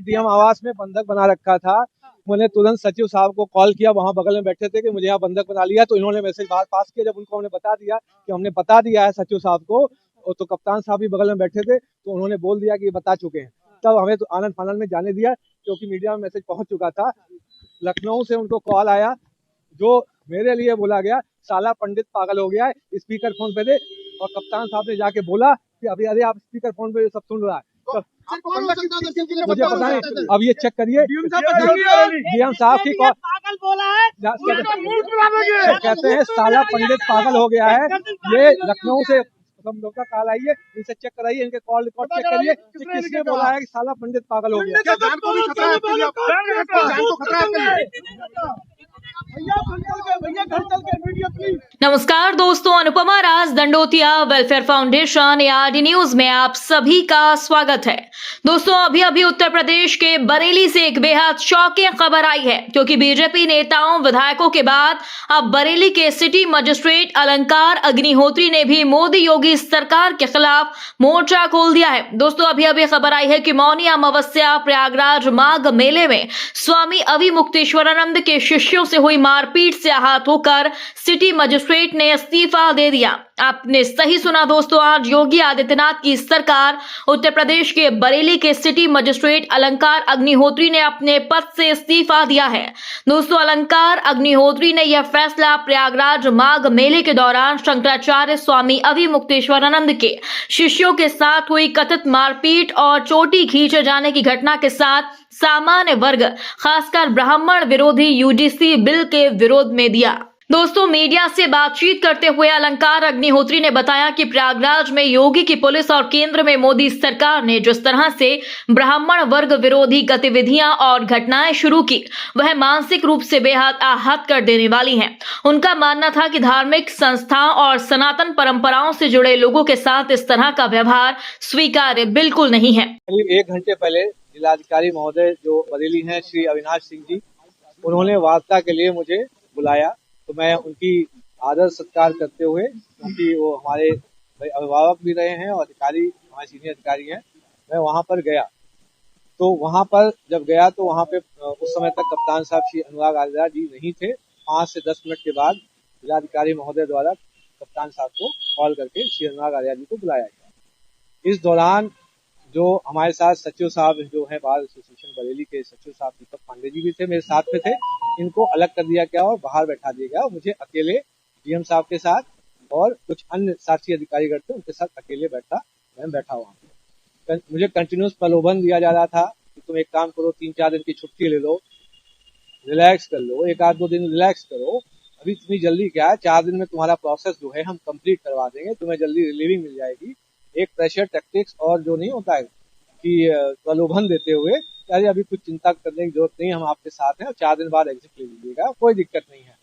DM आवास में बंधक बना रखा था। मैंने तुरंत सचिव साहब को कॉल किया, वहां बगल में बैठे थे, कि मुझे यहाँ बंधक बना लिया। तो इन्होंने मैसेज बाहर पास किया। जब उनको हमने बता दिया कि हमने बता दिया है सचिव साहब को, तो कप्तान साहब भी बगल में बैठे थे, तो उन्होंने बोल दिया कि ये बता चुके हैं। तब हमें तो आनंद फानंद में जाने दिया, क्योंकि मीडिया में मैसेज पहुंच चुका था। लखनऊ से उनको कॉल आया, जो मेरे लिए बोला गया, साला पंडित पागल हो गया है, स्पीकर फोन पे दे। और कप्तान साहब ने जाके बोला कि अभी अरे आप स्पीकर फोन पे सब सुन रहा है। मुझे पता नहीं, अब ये चेक करिए। डीएम साहब की पागल बोला है, कहते हैं साला पंडित पागल हो गया है। ये लखनऊ से हम लोग का कॉल आई है, इनसे चेक कराइए, इनके कॉल रिकॉर्ड चेक करिए कि किसने बोला है कि साला पंडित पागल हो गया। नमस्कार दोस्तों, Anupama Raj Dandotiya welfare foundation ARD news में आप सभी का स्वागत है। दोस्तों, अभी उत्तर प्रदेश के बरेली से एक बेहद शॉकिंग खबर आई है, क्योंकि बीजेपी नेताओं विधायकों के बाद अब बरेली के सिटी मजिस्ट्रेट अलंकार अग्निहोत्री ने भी मोदी योगी सरकार के खिलाफ मोर्चा खोल दिया है। दोस्तों, अभी खबर आई है कि मौनी अमावस्या प्रयागराज माघ मेले में स्वामी अविमुक्तेश्वरानंद के शिष्यों से हुई मारपीट से आहत होकर सिटी मजिस्ट्रेट ने इस्तीफा दे दिया। आपने सही सुना दोस्तों, आज योगी आदित्यनाथ की सरकार उत्तर प्रदेश के बरेली के सिटी मजिस्ट्रेट अलंकार अग्निहोत्री ने अपने पद से इस्तीफा दिया है। दोस्तों, अलंकार अग्निहोत्री ने यह फैसला प्रयागराज माघ मेले के दौरान शंकराचार्य स्वामी अविमुक्तेश्वरानंद के शिष्यों के साथ हुई कथित मारपीट और चोटी खींचे जाने की घटना के साथ सामान्य वर्ग, खासकर ब्राह्मण विरोधी UGC बिल के विरोध में दिया। दोस्तों, मीडिया से बातचीत करते हुए अलंकार अग्निहोत्री ने बताया कि प्रयागराज में योगी की पुलिस और केंद्र में मोदी सरकार ने जिस तरह से ब्राह्मण वर्ग विरोधी गतिविधियां और घटनाएं शुरू की, वह मानसिक रूप से बेहद आहत कर देने वाली हैं। उनका मानना था कि धार्मिक संस्थाओं और सनातन परंपराओं से जुड़े लोगों के साथ इस तरह का व्यवहार स्वीकार्य बिल्कुल नहीं है। करीब 1 घंटे पहले जिलाधिकारी महोदय जो बरेली हैं, श्री अविनाश सिंह जी, उन्होंने वार्ता के लिए मुझे बुलाया। तो मैं उनकी आदर सत्कार करते हुए, क्योंकि वो हमारे अभिभावक भी रहे हैं और अधिकारी, हमारे सीनियर अधिकारी हैं, मैं वहां पर गया। तो वहां पर जब गया तो वहां पे उस समय तक कप्तान साहब श्री अनुराग आर्या जी नहीं थे। 5 से 10 मिनट के बाद जिलाधिकारी महोदय द्वारा कप्तान साहब को कॉल करके श्री अनुराग आर्या जी को बुलाया गया। इस दौरान जो हमारे साथ सचिव साहब जो है बार एसोसिएशन बरेली के सचिव साहब दीपक पांडे जी भी थे, मेरे साथ में थे। इनको अलग कर दिया गया और बाहर बैठा दिया गया। मुझे अकेले डीएम साहब के साथ और कुछ अन्य साथी अधिकारीगण थे, उनके साथ अकेले मैं बैठा वहां पे। मुझे कंटिन्यूस प्रलोभन दिया जा रहा था कि तुम एक काम करो, 3-4 दिन की छुट्टी ले लो, रिलैक्स कर लो, 1-2 दिन रिलैक्स करो, अभी इतनी जल्दी क्या है, 4 दिन में तुम्हारा प्रोसेस जो है हम कंप्लीट करवा देंगे, तुम्हें जल्दी रिलीविंग मिल जाएगी। एक प्रेशर टैक्टिक्स और जो नहीं होता है कि प्रलोभन देते हुए, अरे अभी कुछ चिंता करने की जरूरत नहीं, हम आपके साथ हैं और 4 दिन बाद एग्जिट ले लीजिएगा, कोई दिक्कत नहीं है।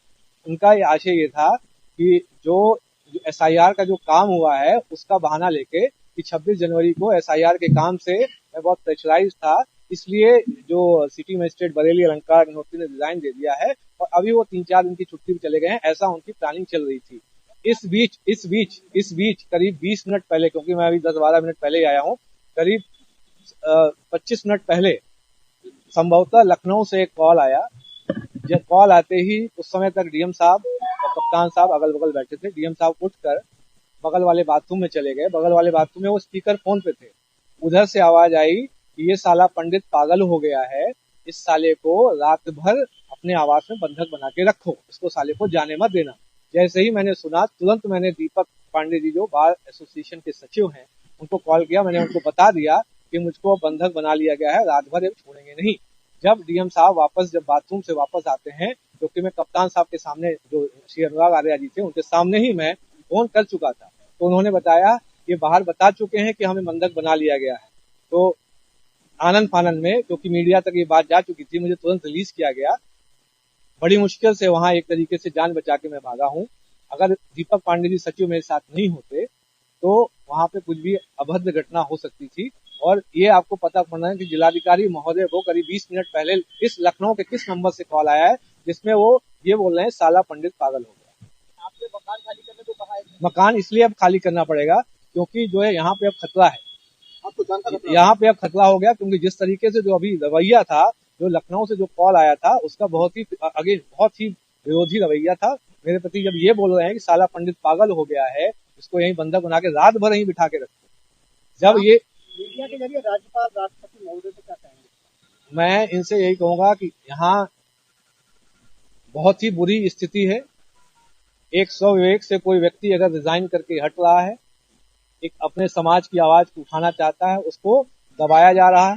उनका ये आशय ये था कि जो SIR का जो काम हुआ है उसका बहाना लेके कि 26 जनवरी को SIR के काम से मैं बहुत प्रेशराइज था, इसलिए जो सिटी मजिस्ट्रेट बरेली अलंकार अग्निहोत्री ने रिजाइन दे दिया है और अभी वो 3-4 दिन की छुट्टी पे चले गए हैं, ऐसा उनकी प्लानिंग चल रही थी। इस बीच करीब 20 मिनट पहले, क्योंकि मैं अभी 10-12 मिनट पहले ही आया हूँ, करीब 25 मिनट पहले संभवतः लखनऊ से एक कॉल आया। जब कॉल आते ही उस समय तक डीएम साहब और कप्तान साहब अगल बगल बैठे थे। डीएम साहब उठकर बगल वाले बाथरूम में चले गए। बगल वाले बाथरूम में वो स्पीकर फोन पे थे। उधर से आवाज आई कि ये साला पंडित पागल हो गया है, इस साले को रात भर अपने आवास में बंधक बना के रखो, इसको साले को जाने मत देना। जैसे ही मैंने सुना, तुरंत मैंने दीपक पांडे जी जो बार एसोसिएशन के सचिव हैं उनको कॉल किया। मैंने उनको बता दिया कि मुझको बंधक बना लिया गया है, रात भर छोड़ेंगे नहीं। जब डीएम साहब जब बाथरूम से वापस आते हैं, क्योंकि मैं कप्तान साहब के सामने, जो श्री अनुराग आर्या जी थे, उनके सामने ही मैं फोन कर चुका था, तो उन्होंने बताया ये बाहर बता चुके हैं कि हमें बंधक बना लिया गया है। तो आनंद फानंद में, क्योंकि मीडिया तक ये बात जा चुकी थी, मुझे तुरंत रिलीज किया गया। बड़ी मुश्किल से वहां एक तरीके से जान बचा के मैं भागा हूँ। अगर दीपक पांडे जी सचिव मेरे साथ नहीं होते तो वहां पे कुछ भी अभद्र घटना हो सकती थी। और ये आपको पता पड़ना है कि जिलाधिकारी महोदय को करीब 20 मिनट पहले इस लखनऊ के किस नंबर से कॉल आया है, जिसमें वो ये बोल रहे हैं साला पंडित पागल हो गया। आपने मकान खाली करने को कहा है? मकान इसलिए अब खाली करना पड़ेगा क्योंकि जो है यहाँ पे अब खतरा है। यहाँ पे अब खतरा हो गया, क्योंकि जिस तरीके से जो अभी रवैया था, जो लखनऊ से जो कॉल आया था, उसका बहुत ही विरोधी रवैया था मेरे प्रति। जब ये बोल रहे हैं कि साला पंडित पागल हो गया है, इसको यहीं बंधक बना के रात भर यहीं बिठा के रखो। जब ये मीडिया के जरिए राज्यपाल राष्ट्रपति महोदय से क्या कहेंगे? मैं इनसे यही कहूंगा कि यहाँ बहुत ही बुरी स्थिति है। एक स्वविवेक से कोई व्यक्ति अगर रिजाइन करके हट रहा है, एक अपने समाज की आवाज को उठाना चाहता है, उसको दबाया जा रहा है।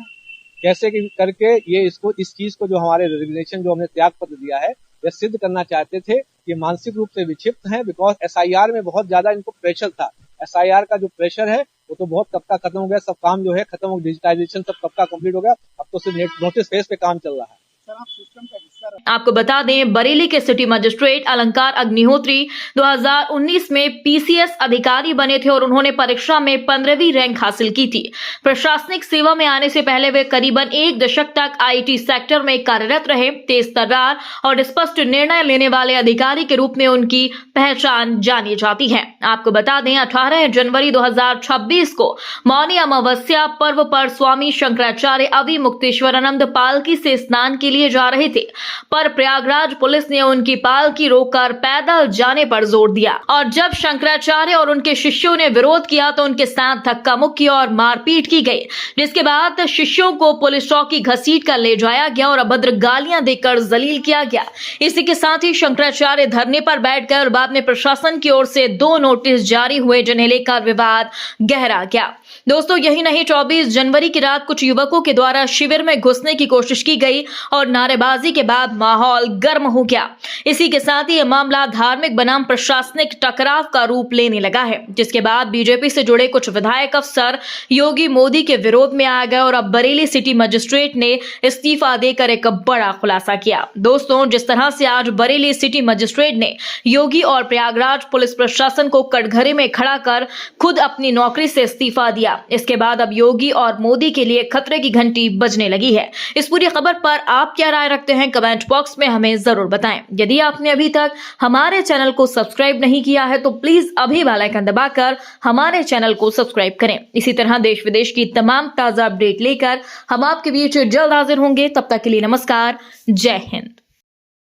कैसे करके ये इस चीज को जो हमारे रेजिग्नेशन जो हमने त्याग पत्र दिया है, यह सिद्ध करना चाहते थे कि मानसिक रूप से विक्षिप्त हैं। बिकॉज एसआईआर में बहुत ज्यादा इनको प्रेशर था। एसआईआर का जो प्रेशर है वो तो बहुत कब का खत्म हो गया, सब काम जो है खत्म हो, डिजिटाइजेशन सब कब का कंप्लीट हो गया। अब तो सिर्फ नोटिस फेस पे काम चल रहा है। आपको बता दें, बरेली के सिटी मजिस्ट्रेट अलंकार अग्निहोत्री 2019 में पीसीएस अधिकारी बने थे और उन्होंने परीक्षा में 15वीं रैंक हासिल की थी। प्रशासनिक सेवा में आने से पहले वे करीबन 1 दशक तक आईटी सेक्टर में कार्यरत रहे। तेज तर्रार और स्पष्ट निर्णय लेने वाले अधिकारी के रूप में उनकी पहचान जानी जाती है। आपको बता दें, 18 जनवरी 2026 को मौनी अमावस्या पर्व पर स्वामी शंकराचार्य अवि मुक्तेश्वरानंद पालकी से स्नान के लिए जा रहे थे, पर प्रयागराज पुलिस ने उनकी पालकी रोककर पैदल जाने पर जोर दिया और जब शंकराचार्य और उनके शिष्यों ने विरोध किया तो उनके साथ धक्का मुक्की और मारपीट की गई, जिसके बाद शिष्यों को पुलिस चौकी घसीट कर ले जाया गया और अभद्र गालियां देकर जलील किया गया। इसी के साथ ही शंकराचार्य धरने पर बैठकर और बाद में प्रशासन की ओर से 2 नोटिस जारी हुए, जिन्हें लेकर विवाद गहरा गया। दोस्तों, यही नहीं, 24 जनवरी की रात कुछ युवकों के द्वारा शिविर में घुसने की कोशिश की गई और नारेबाजी के बाद माहौल गर्म हो गया। इसी के साथ ही यह मामला धार्मिक बनाम प्रशासनिक टकराव का रूप लेने लगा है, जिसके बाद बीजेपी से जुड़े कुछ विधायक अफसर योगी मोदी के विरोध में आ गए और अब बरेली सिटी मजिस्ट्रेट ने इस्तीफा देकर एक बड़ा खुलासा किया। दोस्तों, जिस तरह से आज बरेली सिटी मजिस्ट्रेट ने योगी और प्रयागराज पुलिस प्रशासन को कटघरे में खड़ा कर खुद अपनी नौकरी से इस्तीफा दिया, इसके बाद अब योगी और मोदी के लिए खतरे की घंटी बजने लगी है। इस पूरी खबर पर आप क्या राय रखते हैं, कमेंट बॉक्स में हमें जरूर बताएं। यदि आपने अभी तक हमारे चैनल को सब्सक्राइब नहीं किया है तो प्लीज अभी बेल आइकन दबाकर हमारे चैनल को सब्सक्राइब करें। इसी तरह देश विदेश की तमाम ताजा अपडेट लेकर हम आपके बीच जल्द हाजिर होंगे। तब तक के लिए नमस्कार, जय हिंद।